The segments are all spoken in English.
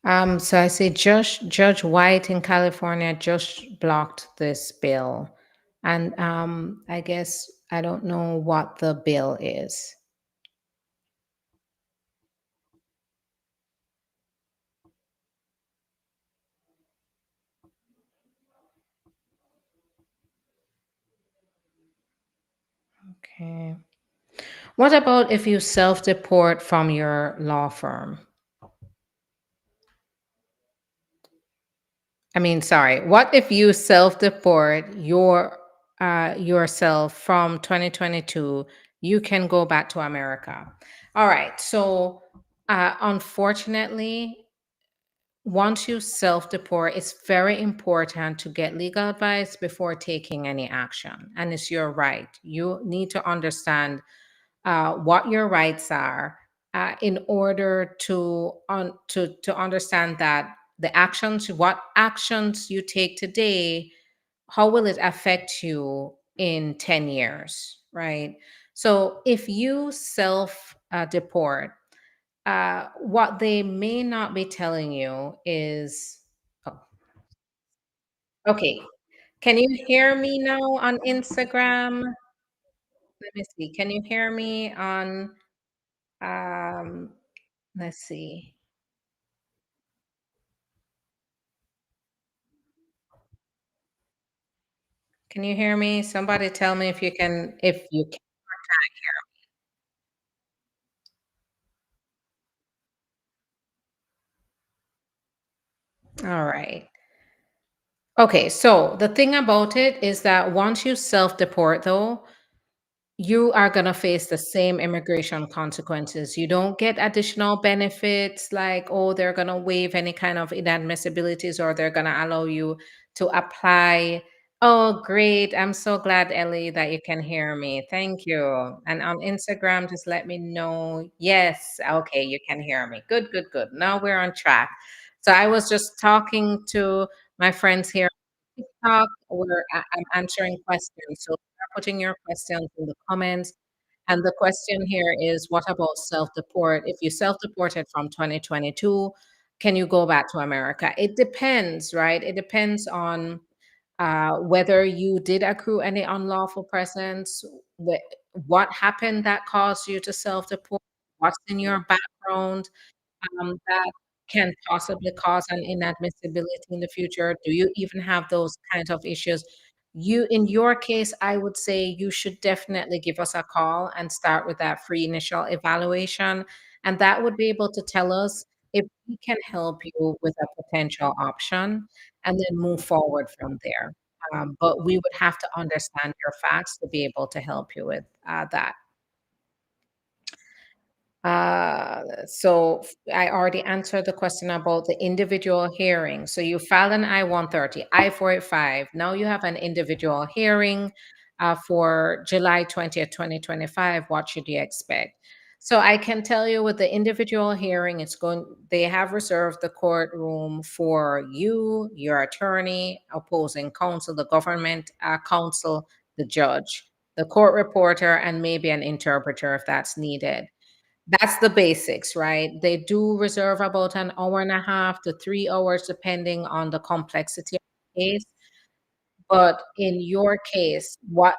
So I say Judge White in California just blocked this bill, and I guess I don't know what the bill is. Okay. What about if you self-deport from your law firm? I mean, sorry. What if you self-deport yourself from 2022? You can go back to America. All right. So, unfortunately, once you self-deport, it's very important to get legal advice before taking any action. And it's your right. You need to understand what your rights are in order to understand that what actions you take today, how will it affect you in 10 years, right? So if you self deport, what they may not be telling you is, oh, okay, can you hear me now on Instagram? Let me see. Can you hear me on, um, let's see. Can you hear me? Somebody tell me if you can. All right. Okay, so the thing about it is that once you self-deport, though, you are going to face the same immigration consequences. You don't get additional benefits like, oh, they're going to waive any kind of inadmissibilities or they're going to allow you to apply. Oh, great. I'm so glad, Ellie, that you can hear me. Thank you. And on Instagram, just let me know. Yes. Okay, you can hear me. Good, good, good. Now we're on track. So I was just talking to my friends here TikTok where I'm answering questions. So start putting your questions in the comments. And the question here is, what about self-deport? If you self-deported from 2022, can you go back to America? It depends, right? It depends on whether you did accrue any unlawful presence, what happened that caused you to self-deport, what's in your background, that can possibly cause an inadmissibility in the future? Do you even have those kinds of issues? In your case, I would say you should definitely give us a call and start with that free initial evaluation. And that would be able to tell us if we can help you with a potential option and then move forward from there. But we would have to understand your facts to be able to help you with that. I already answered the question about the individual hearing. So you filed an I-130, I-485. Now you have an individual hearing for July 20th, 2025. What should you expect? So I can tell you with the individual hearing, they have reserved the courtroom for you, your attorney, opposing counsel, the government counsel, the judge, the court reporter, and maybe an interpreter if that's needed. That's the basics, right? They do reserve about an hour and a half to 3 hours depending on the complexity of the case. But in your case, what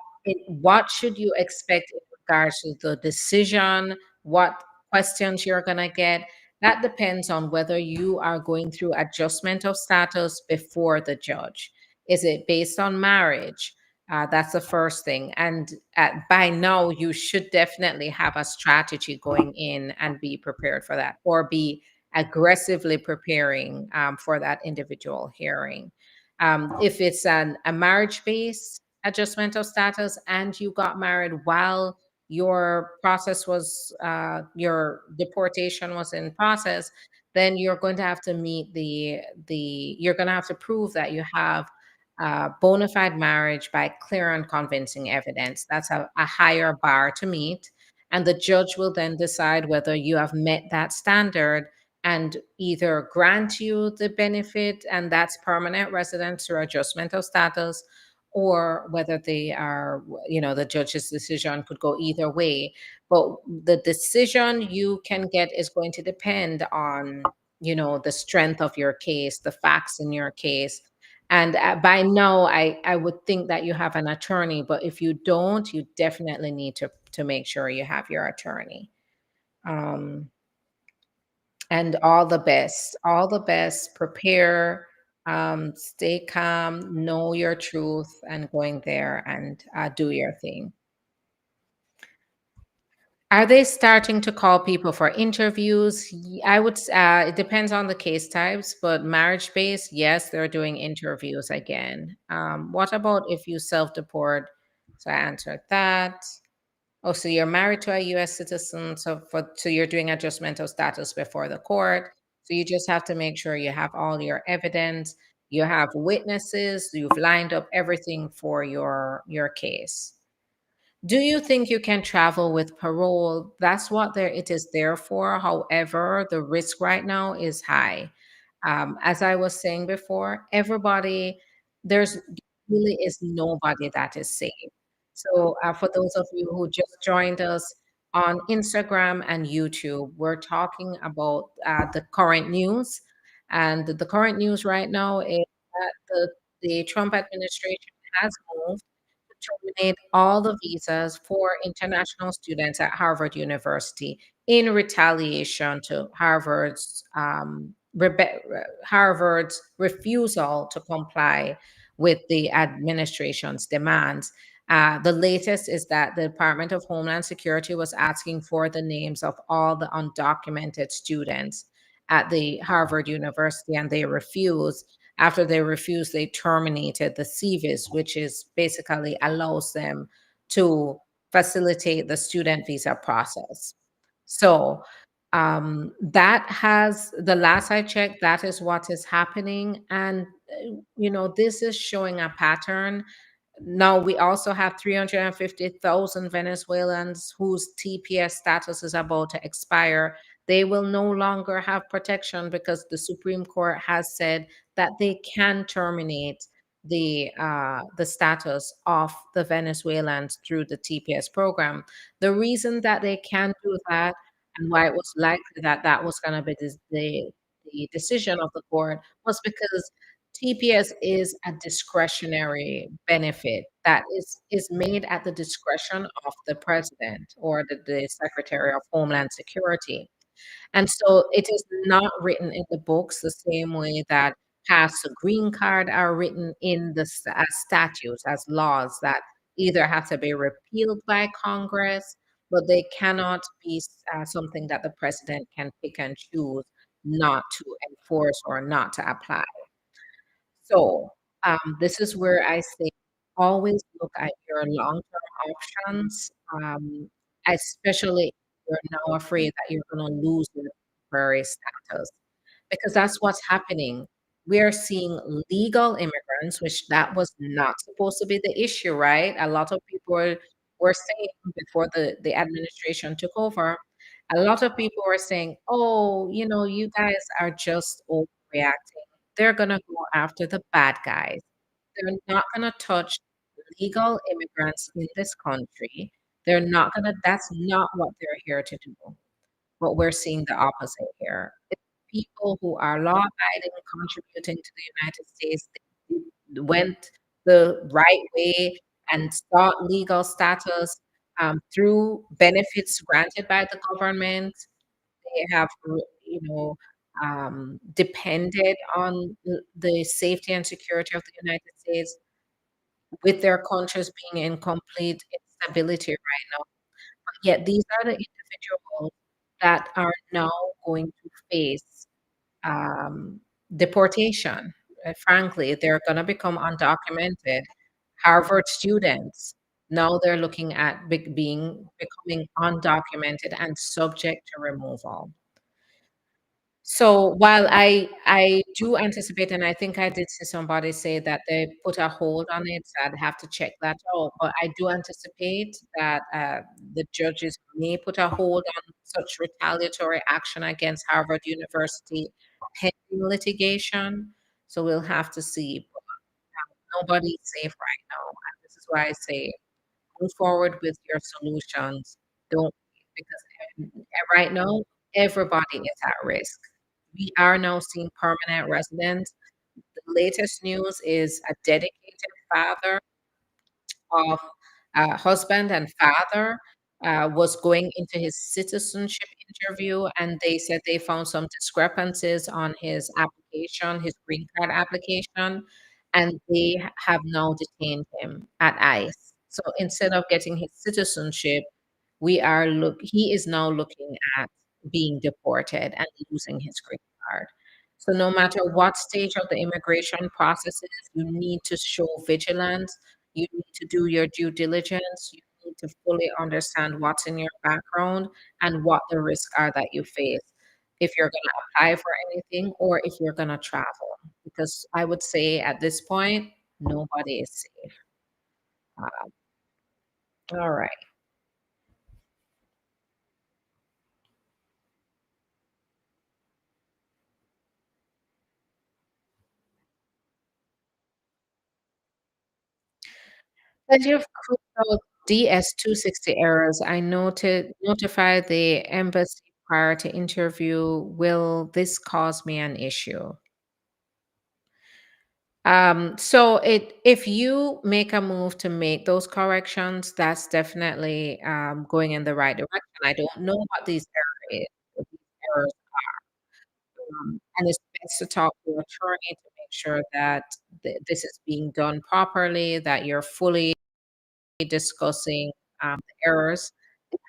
should you expect in regards to the decision, what questions you're gonna get? That depends on whether you are going through adjustment of status before the judge. Is it based on marriage? That's the first thing. And by now, you should definitely have a strategy going in and be prepared for that, or be aggressively preparing for that individual hearing. If it's a marriage based adjustment of status and you got married while your deportation was in process, then you're going to have to meet you're going to have to prove that you have bona fide marriage by clear and convincing evidence. That's a higher bar to meet. And the judge will then decide whether you have met that standard and either grant you the benefit, and that's permanent residence or adjustment of status, or whether the judge's decision could go either way. But the decision you can get is going to depend on the strength of your case, the facts in your case. And by now, I would think that you have an attorney, but if you don't, you definitely need to make sure you have your attorney. Um, and all the best, all the best. Prepare, stay calm, know your truth, and going there and do your thing. Are they starting to call people for interviews? I would, it depends on the case types, but marriage based, yes, they're doing interviews again. What about if you self deport? So I answered that. Oh, so you're married to a US citizen, so you're doing adjustment of status before the court. So you just have to make sure you have all your evidence, you have witnesses, you've lined up everything for your case. Do you think you can travel with parole? That's what it is there for. However, the risk right now is high. As I was saying before, there's really is nobody that is safe. So, for those of you who just joined us on Instagram and YouTube, we're talking about the current news. And the current news right now is that the Trump administration has moved terminate all the visas for international students at Harvard University in retaliation to Harvard's refusal to comply with the administration's demands. The latest is that the Department of Homeland Security was asking for the names of all the undocumented students at the Harvard University, and they refused. After they refused, they terminated the CVIS, which is basically allows them to facilitate the student visa process. So that has the last I checked, that is what is happening. And this is showing a pattern. Now, we also have 350,000 Venezuelans whose TPS status is about to expire. They will no longer have protection because the Supreme Court has said that they can terminate the status of the Venezuelans through the TPS program. The reason that they can do that and why it was likely that that was going to be the decision of the court was because TPS is a discretionary benefit that is made at the discretion of the president or the Secretary of Homeland Security. And so it is not written in the books the same way that paths to green card are written in as statutes, as laws that either have to be repealed by Congress, but they cannot be something that the president can pick and choose not to enforce or not to apply. So, this is where I say always look at your long-term options, especially if you're now afraid that you're going to lose your temporary status, because that's what's happening. We are seeing legal immigrants, which that was not supposed to be the issue, right? A lot of people were saying before the administration took over, a lot of people were saying, oh, you guys are just overreacting. They're going to go after the bad guys. They're not going to touch legal immigrants in this country. They're not going to, that's not what they're here to do. But we're seeing the opposite here. It's people who are law abiding, contributing to the United States, they went the right way and sought legal status through benefits granted by the government. They have, depended on the safety and security of the United States with their countries being in complete instability right now. Yet these are the individuals that are now going to face um, deportation. Frankly, they're going to become undocumented. Harvard students, now they're looking at becoming undocumented and subject to removal. So while I do anticipate, and I think I did see somebody say that they put a hold on it, so I'd have to check that out. But I do anticipate that the judges may put a hold on such retaliatory action against Harvard University pending litigation. So we'll have to see. But nobody's safe right now, and this is why I say move forward with your solutions. Don't because right now everybody is at risk. We are now seeing permanent residents. The latest news is a dedicated father of husband and father was going into his citizenship interview, and they said they found some discrepancies on his application, his green card application, and they have now detained him at ICE. So instead of getting his citizenship, he is now looking at being deported and losing his green card. So no matter what stage of the immigration process is, you need to show vigilance. You need to do your due diligence. You need to fully understand what's in your background and what the risks are that you face if you're going to apply for anything or if you're going to travel. Because I would say at this point, nobody is safe. All right. As you've crucial DS-260 errors, I notify the embassy prior to interview. Will this cause me an issue? So if you make a move to make those corrections, that's definitely going in the right direction. I don't know what what these errors, and it's best to talk to your attorney to make sure that this is being done properly, that you're fully discussing the errors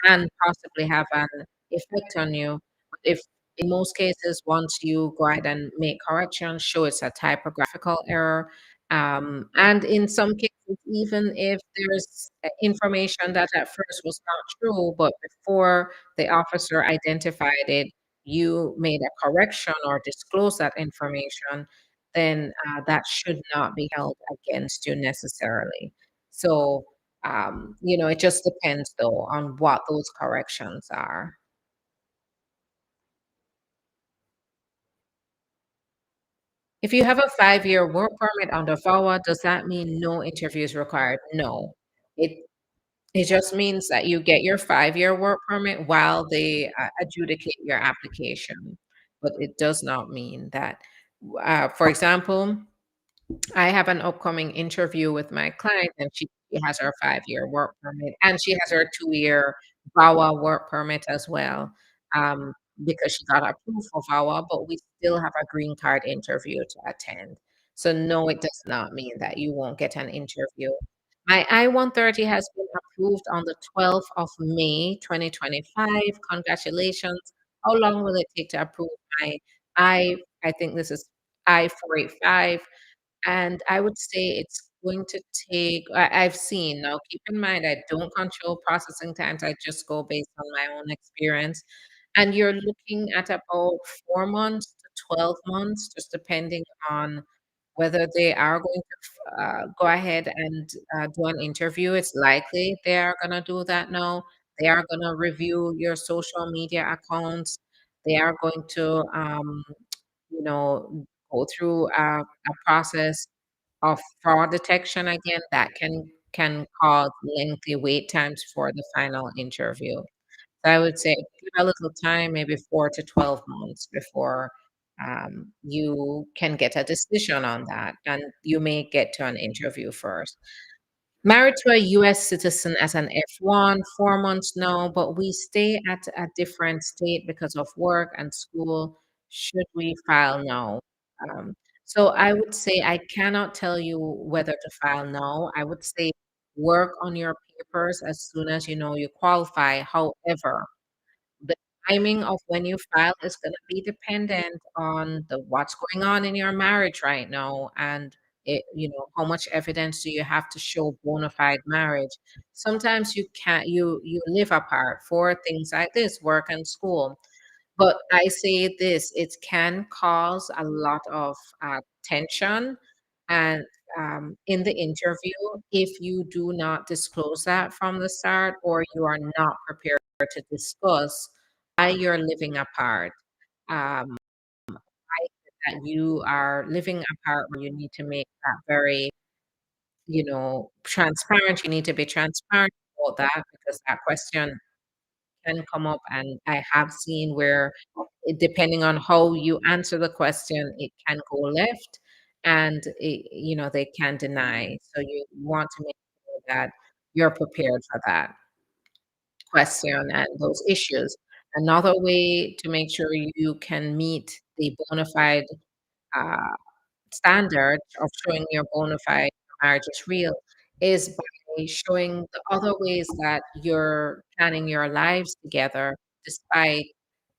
can possibly have an effect on you. But if in most cases, once you go ahead and make corrections, show it's a typographical error. And in some cases, even if there's information that at first was not true, but before the officer identified it, you made a correction or disclosed that information, then that should not be held against you necessarily. So it just depends though on what those corrections are. If you have a 5-year work permit under VAWA, does that mean no interview is required? No. It it just means that you get your 5-year work permit while they adjudicate your application. But it does not mean that, for example, I have an upcoming interview with my client, and she has her 5-year work permit, and she has her 2-year VAWA work permit as well, um, because she got approved for VAWA, but we still have a green card interview to attend. So, no, it does not mean that you won't get an interview. My I-130 has been approved on the 12th of May, 2025. Congratulations. How long will it take to approve my I think this is I-485? And I would say it's going to take I've seen now, keep in mind, I don't control processing times, I just go based on my own experience, and you're looking at about 4 months to 12 months, just depending on whether they are going to go ahead and do an interview. It's likely they are gonna do that now. They are gonna review your social media accounts. They are going to, go through a process of fraud detection again that can cause lengthy wait times for the final interview. So I would say give a little time, maybe 4 to 12 months before you can get a decision on that, and you may get to an interview first. Married to a US citizen as an F1, 4 months now, but we stay at a different state because of work and school. Should we file now? Um, so I would say I cannot tell you whether to file now. I would say work on your papers as soon as you know you qualify. However, the timing of when you file is gonna be dependent on what's going on in your marriage right now, and how much evidence do you have to show bona fide marriage. Sometimes you can't you live apart for things like this, work and school. But I say this, it can cause a lot of tension and in the interview if you do not disclose that from the start, or you are not prepared to discuss why you're living apart. I that you are living apart, where you need to make that very, transparent. You need to be transparent about that because that question can come up, and I have seen where depending on how you answer the question, it can go left and they can deny. So you want to make sure that you're prepared for that question and those issues. Another way to make sure you can meet the bona fide uh, standard of showing your bona fide marriage is real is by showing the other ways that you're planning your lives together despite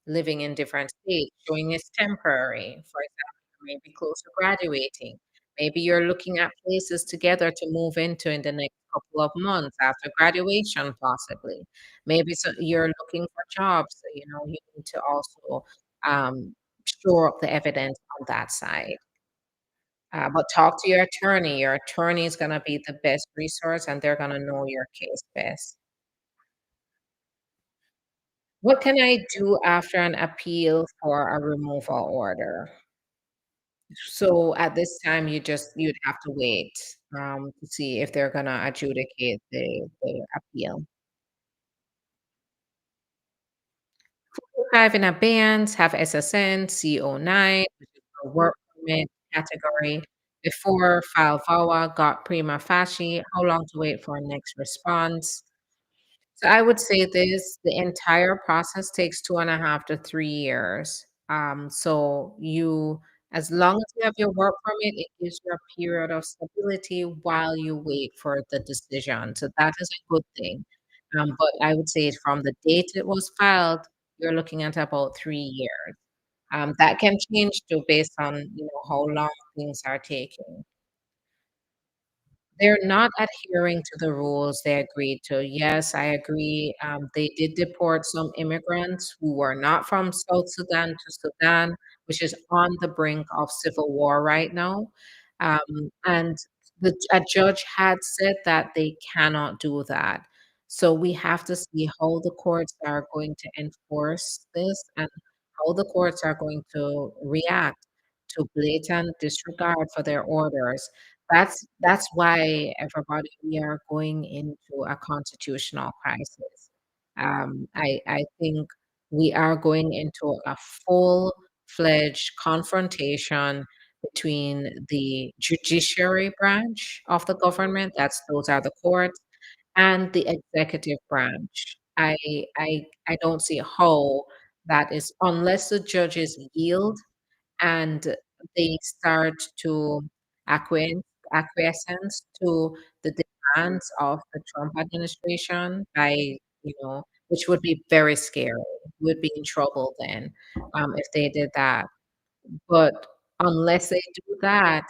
living in different states, showing it's temporary. For example, you may be close to graduating. Maybe you're looking at places together to move into in the next couple of months after graduation, possibly. Maybe you're looking for jobs, so you need to also um, shore up the evidence on that side. But talk to your attorney. Your attorney is going to be the best resource, and they're going to know your case best. What can I do after an appeal for a removal order? So at this time, you'd have to wait to see if they're going to adjudicate the appeal. Five in advance, have SSN, CO9, which is a work permit category. Before file VAWA, got prima facie. How long to wait for a next response? So I would say the entire process takes 2.5 to 3 years. So as long as you have your work permit, it gives you a period of stability while you wait for the decision. So that is a good thing. But I would say from the date it was filed, you're looking at about 3 years. That can change too based on, how long things are taking. They're not adhering to the rules they agreed to. Yes, I agree. They did deport some immigrants who were not from South Sudan to Sudan, which is on the brink of civil war right now. And a judge had said that they cannot do that. So we have to see how the courts are going to enforce this and how the courts are going to react to blatant disregard for their orders. That's why everybody we are going into a constitutional crisis. I think we are going into a full-fledged confrontation between the judiciary branch of the government, those are the courts, and the executive branch. I don't see how that is unless the judges yield and they start to acquiesce acquiescence to the demands of the Trump administration which would be very scary. We'd be in trouble then, if they did that. But unless they do that,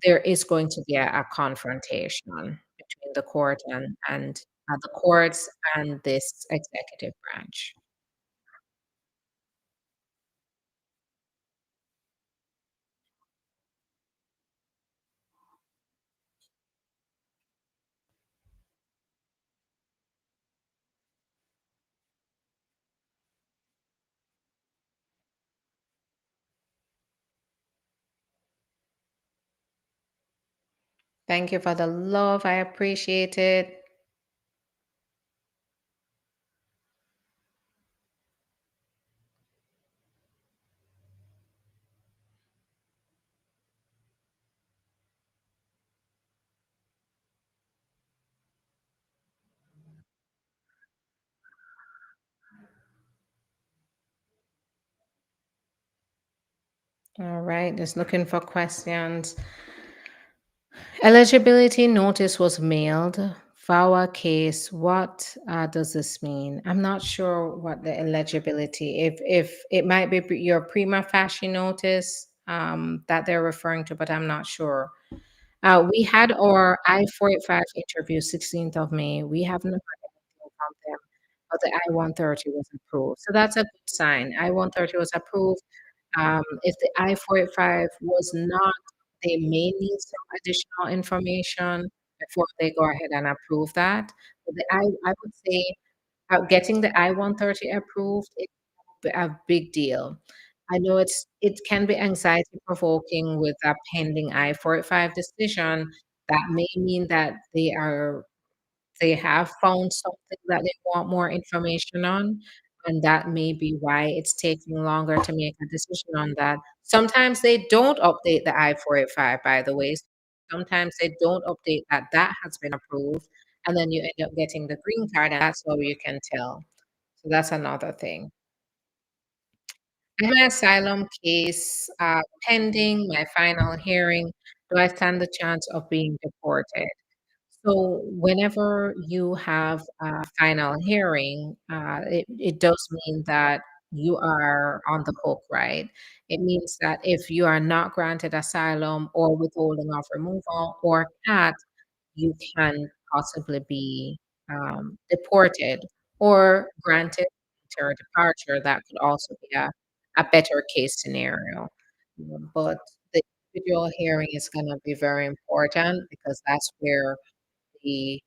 there is going to be a confrontation between the courts and this executive branch. Thank you for the love. I appreciate it. All right, just looking for questions. Eligibility notice was mailed. VAWA case. What does this mean? I'm not sure what the eligibility. If it might be your prima facie notice that they're referring to, but I'm not sure. We had our I-45 interview 16th of May. We have not heard anything from them, but the I-130 was approved. So that's a good sign. I-130 was approved. If the I-45 was not, they may need some additional information before they go ahead and approve that. But I would say getting the I-130 approved is a big deal. I know it can be anxiety provoking with a pending I-45 decision. That may mean that they have found something that they want more information on. and that may be why it's taking longer to make a decision on that. Sometimes they don't update the I-485, by the way. Sometimes they don't update that that has been approved, and then you end up getting the green card, and that's how you can tell. So that's another thing. I have my asylum case pending, my final hearing. Do I stand the chance of being deported? So whenever you have a final hearing, it does mean that you are on the hook, right? It means that if you are not granted asylum or withholding of removal or CAT, you can possibly be deported or granted inter departure. That could also be a better case scenario. But the individual hearing is going to be very important because that's where the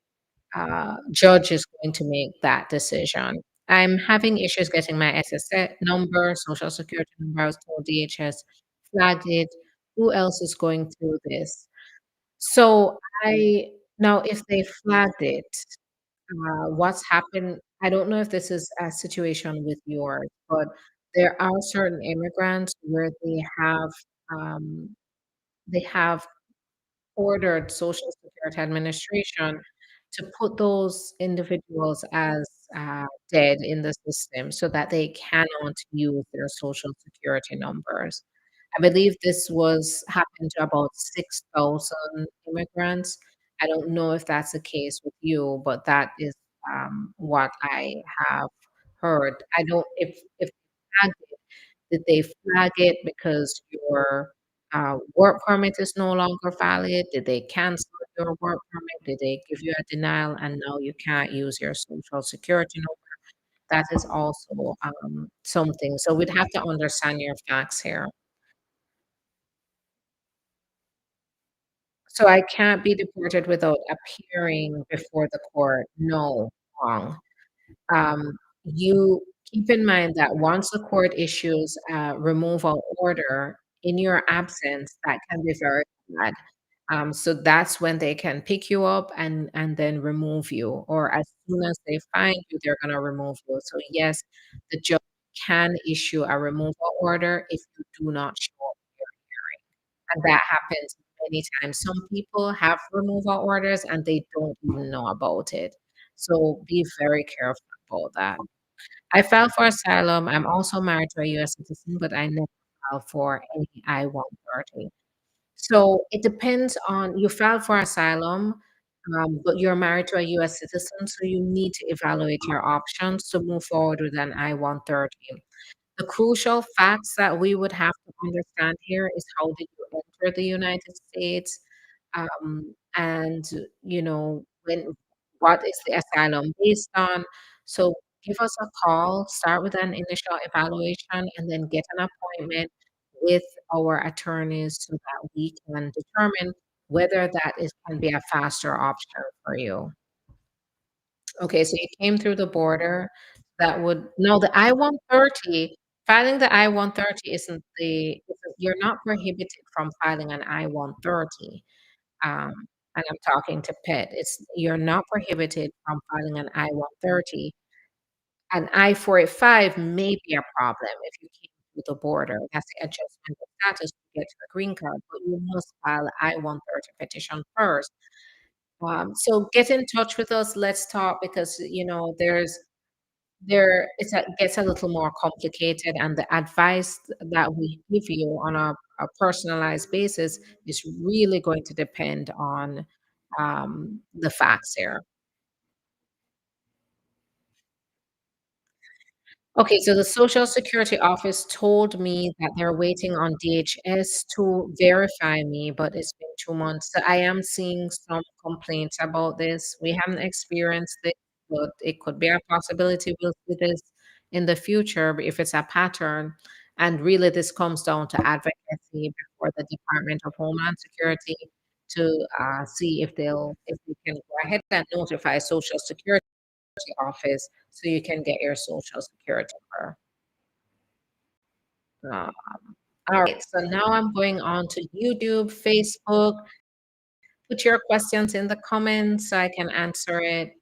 judge is going to make that decision. I'm having issues getting my SSN number, social security number. I was told DHS flagged it. Who else is going through this? So I now if they flagged it, what's happened? I don't know if this is a situation with yours, but there are certain immigrants where um, they have ordered Social Security Administration to put those individuals as dead in the system so that they cannot use their Social Security numbers. I believe this was happened to about 6,000 immigrants. I don't know if that's the case with you, but that is what I have heard. I don't if did they flag it because your work permit is no longer valid? Did they cancel your work permit? Did they give you a denial and now you can't use your social security number? That is also something. So we'd have to understand your facts here. So I can't be deported without appearing before the court. No, wrong. You keep in mind that once the court issues a removal order in your absence, that can be very bad. So that's when they can pick you up and then remove you, or as soon as they find you, they're gonna remove you. So yes, the judge can issue a removal order if you do not show up here, and that happens many times. Some people have removal orders and they don't even know about it. So be very careful about that. I filed for asylum. I'm also married to a US citizen, but I never filed for any I-130. So it depends on you filed for asylum, but you're married to a US citizen, so you need to evaluate your options to move forward with an I-130. The crucial facts that we would have to understand here is how did you enter the United States? And when what is the asylum based on? So give us a call, start with an initial evaluation, and then get an appointment with our attorneys so that we can determine whether that is can be a faster option for you. Okay, so you came through the border. That would no, the I-130, filing the I-130 you're not prohibited from filing an I-130. Um, and I'm talking to Pet. You're not prohibited from filing an I-130. An I-485 may be a problem if you came through the border. That's the adjustment of status to get to the green card, but you must file an I-130 petition first. So get in touch with us. Let's talk because it gets a little more complicated, and the advice that we give you on a personalized basis is really going to depend on the facts here. Okay, so the Social Security office told me that they're waiting on DHS to verify me, but it's been 2 months. So I am seeing some complaints about this. We haven't experienced this, but it could be a possibility we'll see this in the future if it's a pattern. And really, this comes down to advocacy before the Department of Homeland Security to see if they can go ahead and notify Social Security office so you can get your social security number. Um, all right, so now I'm going on to YouTube, Facebook. Put your questions in the comments so I can answer it.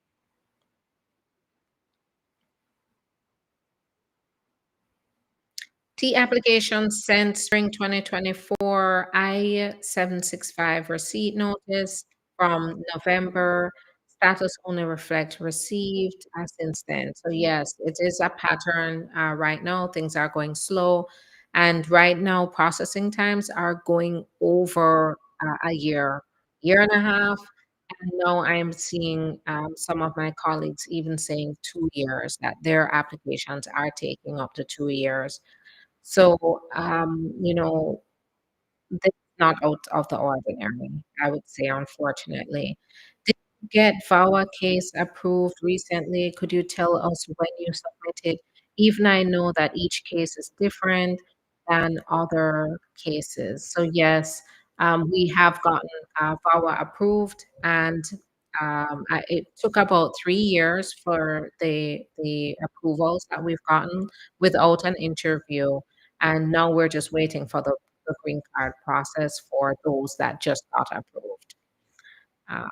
T application sent spring 2024, I-765 receipt notice from November. Status only reflect received since then. So yes, it is a pattern right now. Things are going slow. And right now, processing times are going over a year and a half. And now I'm seeing some of my colleagues even saying 2 years, that their applications are taking up to 2 years. So, this is not out of the ordinary, I would say, unfortunately. Did you get VAWA case approved recently? Could you tell us when you submitted? Even I know that each case is different than other cases. So yes, we have gotten VAWA approved, and it took about 3 years for the approvals that we've gotten without an interview, and now we're just waiting for the green card process for those that just got approved. Uh,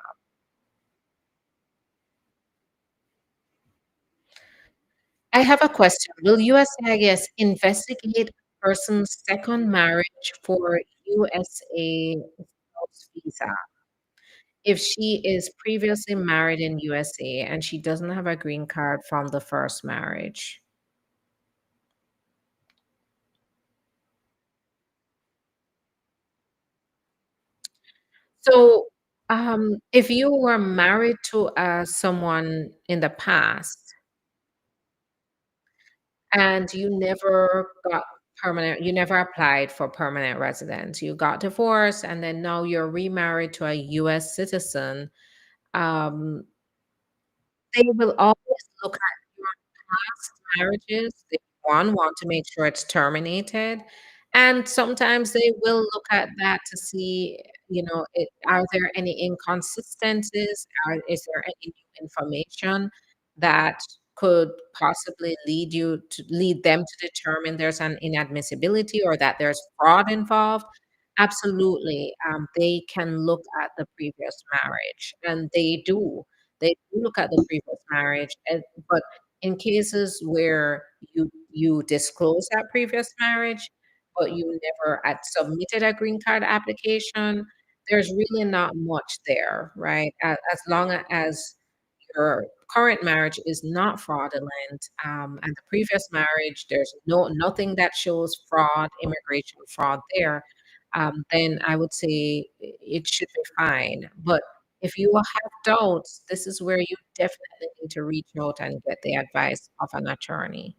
I have a question. Will USCIS investigate a person's second marriage for USA spouse visa if she is previously married in USA and she doesn't have a green card from the first marriage? So, if you were married to someone in the past and you never got permanent, you never applied for permanent residence. You got divorced, and then now you're remarried to a US citizen. Um, they will always look at your past marriages. They, one, want to make sure it's terminated, and sometimes they will look at that to see, are there any inconsistencies? Is there any new information that could possibly lead them to determine there's an inadmissibility or that there's fraud involved? Absolutely, they can look at the previous marriage, and they do. They do look at the previous marriage, but in cases where you disclose that previous marriage, but you never had submitted a green card application, there's really not much there, right? As long as your current marriage is not fraudulent, and the previous marriage, there's nothing that shows fraud, immigration fraud there, then I would say it should be fine. But if you have doubts, this is where you definitely need to reach out and get the advice of an attorney.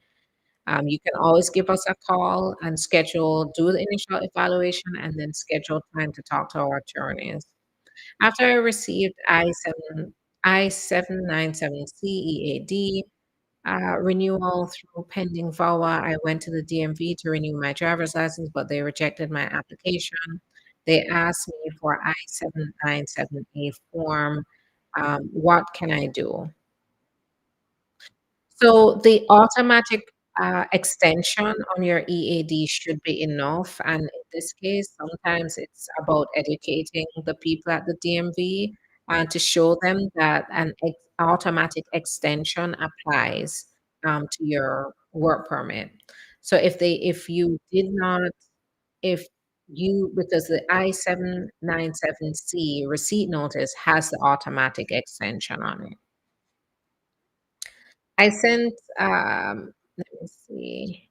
You can always give us a call and do the initial evaluation and then schedule time to talk to our attorneys. After I received I-797C EAD renewal through pending VAWA, I went to the DMV to renew my driver's license, but they rejected my application. They asked me for I-797A form. What can I do? So the automatic extension on your EAD should be enough. And in this case, sometimes it's about educating the people at the DMV to show them that an automatic extension applies to your work permit. So if you did not, if because the I-797C receipt notice has the automatic extension on it. I sent, let me see.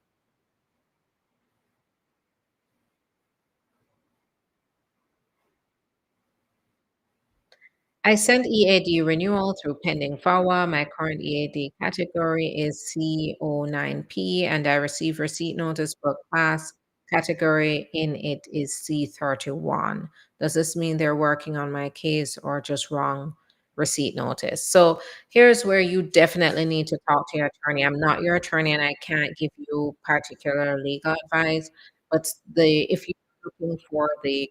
I sent EAD renewal through pending VAWA. My current EAD category is C09P, and I received receipt notice, but class category in it is C31. Does this mean they're working on my case or just wrong receipt notice? So here's where you definitely need to talk to your attorney. I'm not your attorney, and I can't give you particular legal advice, but if you're looking for the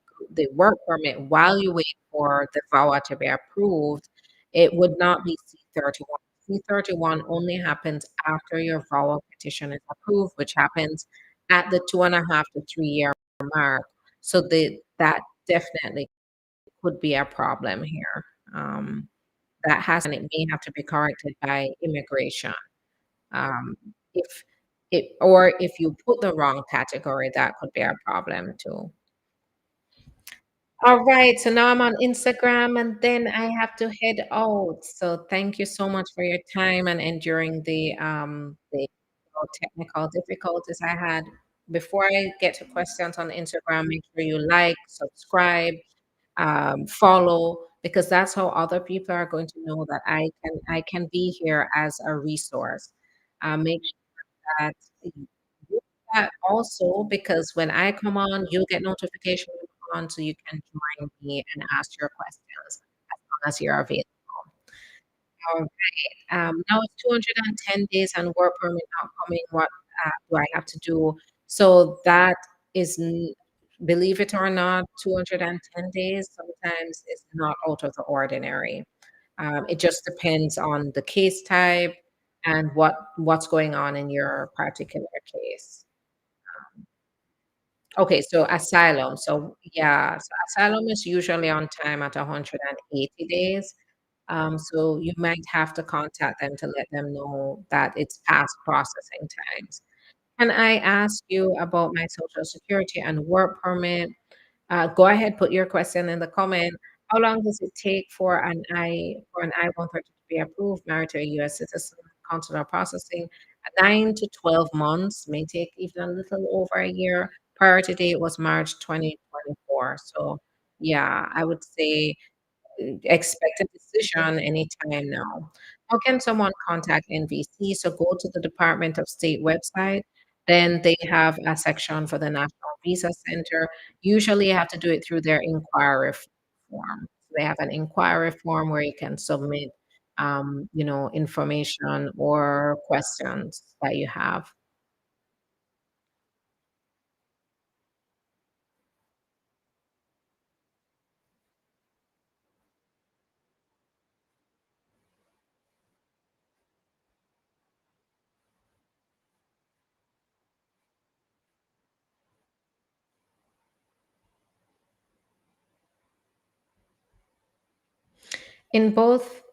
work permit while you wait for the VAWA to be approved, it would not be C31. C31 only happens after your VAWA petition is approved, which happens at the 2.5 to 3 year mark. So that definitely could be a problem here. Um, that has, and it may have to be corrected by immigration. Um, if or if you put the wrong category, that could be a problem too. All right, so now I'm on Instagram and then I have to head out. So thank you so much for your time and enduring the technical difficulties I had. Before I get to questions on Instagram, make sure you like, subscribe, follow, because that's how other people are going to know that I can be here as a resource. Make that you do that also, because when I come on, you'll get notification when I come on, so you can join me and ask your questions as long as you're available. All right. Now it's 210 days and work permit not coming. What do I have to do? So that is, believe it or not, 210 days sometimes is not out of the ordinary. It just depends on the case type and what's going on in your particular case. Okay, so asylum. So yeah, so asylum is usually on time at 180 days. So you might have to contact them to let them know that it's past processing times. Can I ask you about my social security and work permit? Go ahead, put your question in the comment. How long does it take for an I-130 to be approved? Married to a U.S. citizen, consular processing, 9 to 12 months, may take even a little over a year. Priority date was March 2024. So yeah, I would say expect a decision anytime now. How can someone contact NVC? So go to the Department of State website. Then they have a section for the National Visa Center. Usually you have to do it through their inquiry form. So they have an inquiry form where you can submit, information or questions that you have. In both,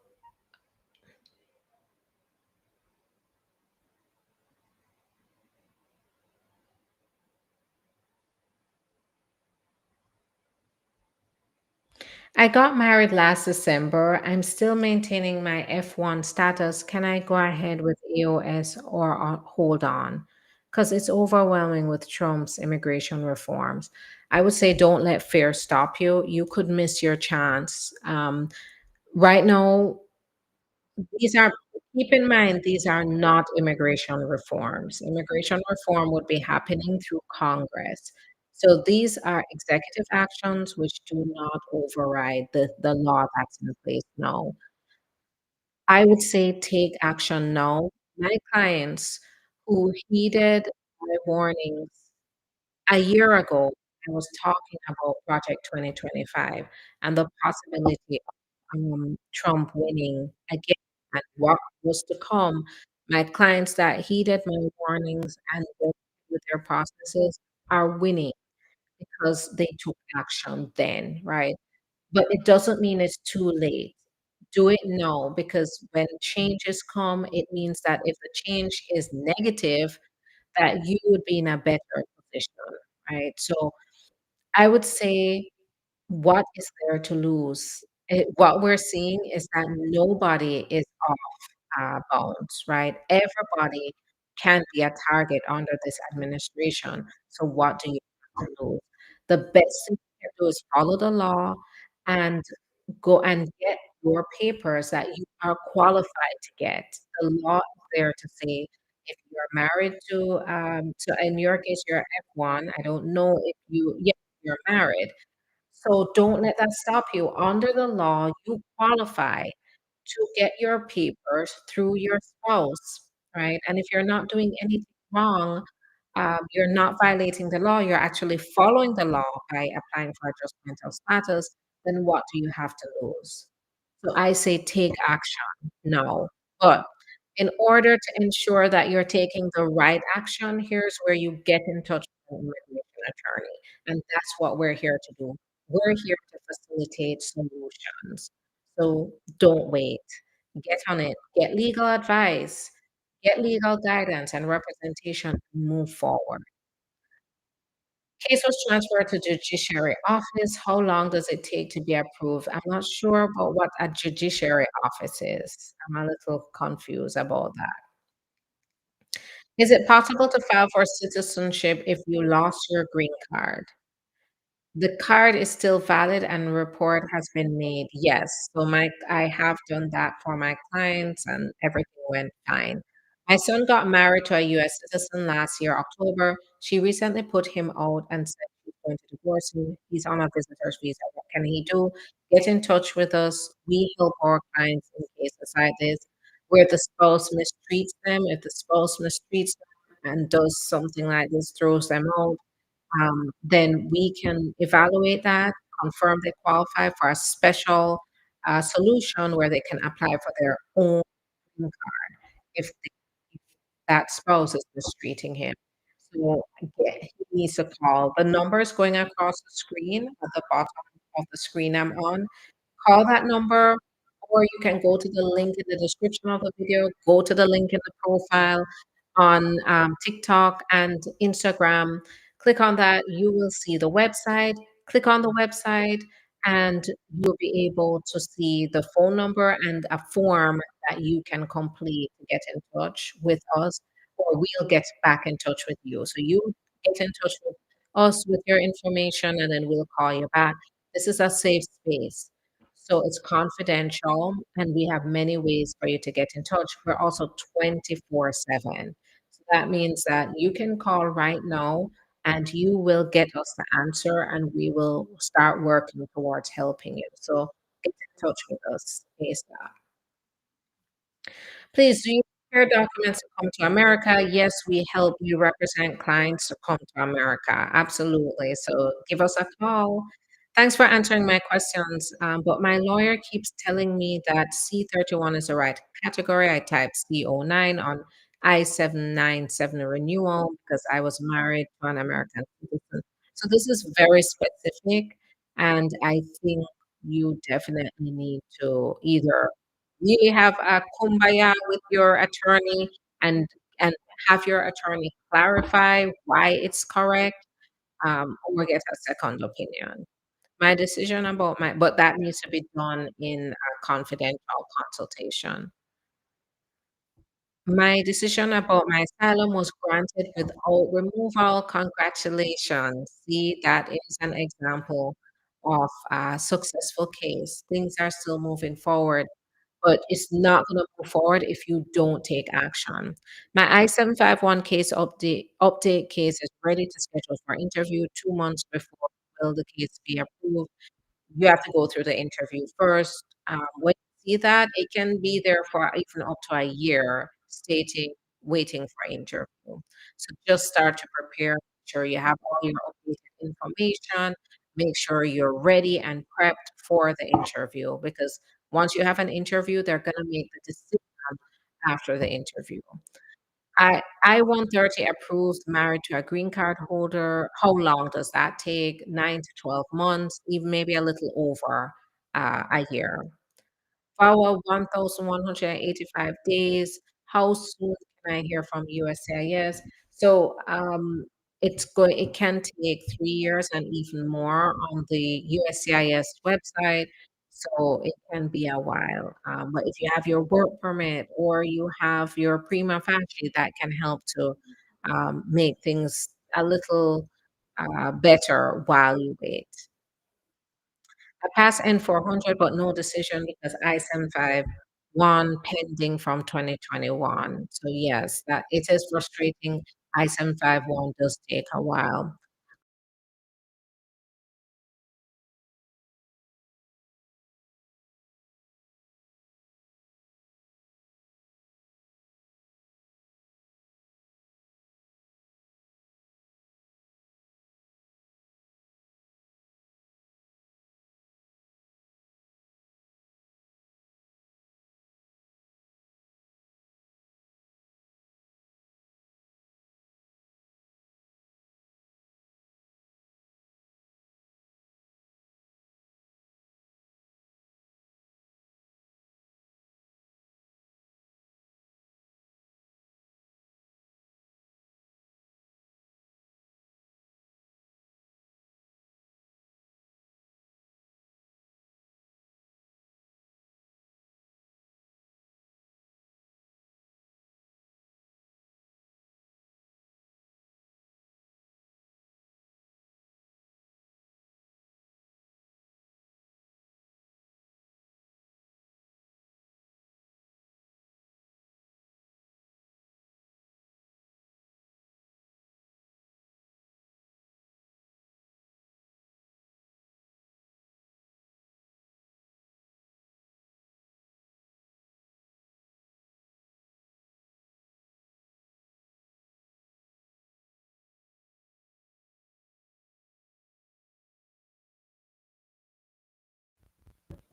I got married last December. I'm still maintaining my F1 status. Can I go ahead with EOS or hold on? Because it's overwhelming with Trump's immigration reforms. I would say don't let fear stop you. You could miss your chance. Right now, these are, keep in mind, these are not immigration reforms. Immigration reform would be happening through Congress. So these are executive actions which do not override the law that's in place now. I would say take action now. My clients who heeded my warnings a year ago, I was talking about Project 2025 and the possibility of Trump winning again and what was to come. My clients that heeded my warnings and went with their processes are winning because they took action then, right? But it doesn't mean it's too late. Do it now, because when changes come, it means that if the change is negative, that you would be in a better position, right? So I would say, what is there to lose? What we're seeing is that nobody is off bounds, right? Everybody can be a target under this administration. So what do you have to lose? The best thing you can do is follow the law and go and get your papers that you are qualified to get. The law is there to say if you're married to in your case, you're F1. I don't know if yeah, you're married. So don't let that stop you. Under the law, you qualify to get your papers through your spouse, right? And if you're not doing anything wrong, you're not violating the law, you're actually following the law by applying for adjustment of status, then what do you have to lose? So I say take action now. But in order to ensure that you're taking the right action, here's where you get in touch with an immigration attorney. And that's what we're here to do. We're here to facilitate solutions. So don't wait. Get on it. Get legal advice. get legal guidance and representation, and move forward. Case was transferred to judiciary office. How long does it take to be approved? I'm not sure about what a judiciary office is. I'm a little confused about that. Is it possible to file for citizenship if you lost your green card? The card is still valid and report has been made. Yes. So I have done that for my clients and everything went fine. My son got married to a US citizen last year, October. She recently put him out and said she's going to divorce him. He's on a visitor's visa. What can he do? Get in touch with us. We help our clients in cases like this, where the spouse mistreats them. If the spouse mistreats them and does something like this, throws them out, then we can evaluate that, confirm they qualify for a special solution where they can apply for their own green card if that spouse is mistreating him. So yeah, he needs to call. The number is going across the screen at the bottom of the screen I'm on. Call that number, or you can go to the link in the description of the video, go to the link in the profile on TikTok and Instagram. Click on that, you will see the website. Click on the website, and you'll be able to see the phone number and a form that you can complete to get in touch with us, or we'll get back in touch with you. So you get in touch with us with your information, and then we'll call you back. This is a safe space. So it's confidential, and we have many ways for you to get in touch. We're also 24/7. So that means that you can call right now and you will get us the answer and we will start working towards helping you. So get in touch with us ASAP. Please, do you prepare documents to come to America? Yes, we help you represent clients to come to America. Absolutely. So give us a call. Thanks for answering my questions. But my lawyer keeps telling me that C31 is the right category. I typed C09 on I-797 renewal because I was married to an American citizen. So this is very specific. And I think you definitely need to either really have a kumbaya with your attorney and and have your attorney clarify why it's correct, or get a second opinion. My decision about my but that needs to be done in a confidential consultation. My decision about my asylum was granted without removal. Congratulations. See, that is an example of a successful case. Things are still moving forward, but it's not gonna move forward if you don't take action. My I-751 case update case is ready to schedule for interview 2 months before will the case be approved. You have to go through the interview first. When you see that, it can be there for even up to a year, stating waiting for interview. So just start to prepare. Make sure you have all your updated information. Make sure you're ready and prepped for the interview because once you have an interview, they're going to make the decision after the interview. I-130 approved, married to a green card holder. How long does that take? 9 to 12 months, even maybe a little over a year. VAWA 1,185 days. How soon can I hear from USCIS? So it can take 3 years and even more on the USCIS website. So it can be a while. But if you have your work permit or you have your prima facie, that can help to make things a little better while you wait. I passed N400, but no decision because I-751 pending from 2021. So yes, that it is frustrating. I-751 does take a while.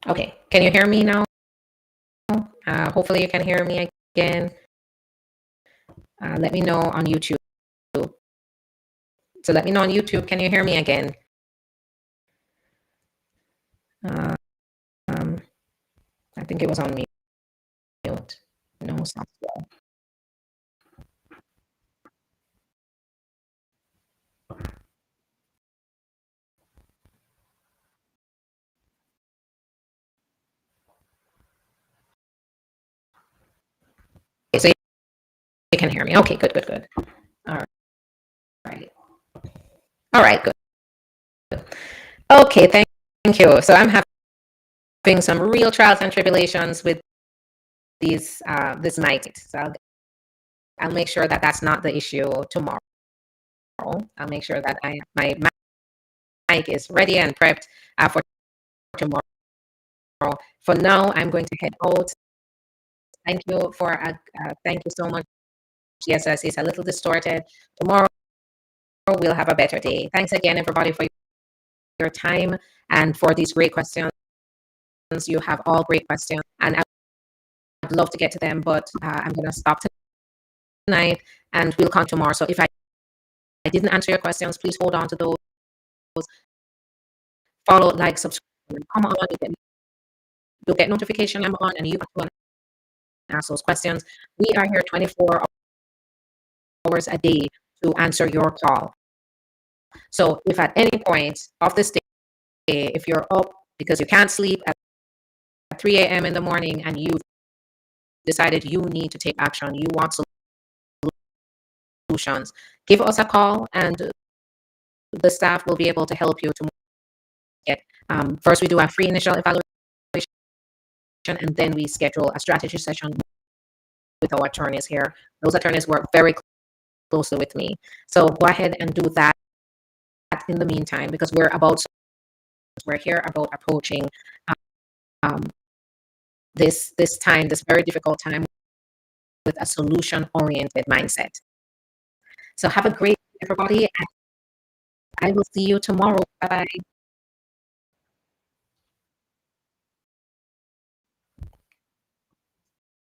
Okay, can you hear me now? Hopefully you can hear me again. Let me know on YouTube. So let me know on YouTube. Can you hear me again? Uh, um, I think it was on mute. No sound. Okay, so you can hear me. Okay, good, good, good. All right. All right, good. Okay, thank you. So I'm having some real trials and tribulations with this mic. So I'll make sure that that's not the issue tomorrow. I'll make sure that my mic is ready and prepped for tomorrow. For now, I'm going to head out. Thank you so much. Yes, it's a little distorted. Tomorrow we'll have a better day. Thanks again, everybody, for your time and for these great questions. You have all great questions, and I'd love to get to them, but I'm going to stop tonight, and we'll come tomorrow. So if I didn't answer your questions, please hold on to those. Follow, like, subscribe. Come on, you'll get notification I'm on, and you can ask those questions. We are here 24 hours a day to answer your call. So if at any point of this day, if you're up because you can't sleep at 3 a.m. in the morning and you've decided you need to take action, you want solutions, give us a call and the staff will be able to help you to get. First, we do a free initial evaluation and then we schedule a strategy session with our attorneys here. Those attorneys work very closely with me. So go ahead and do that in the meantime because we're here about approaching um, this very difficult time with a solution oriented mindset. So have a great day, everybody. And I will see you tomorrow. Bye bye.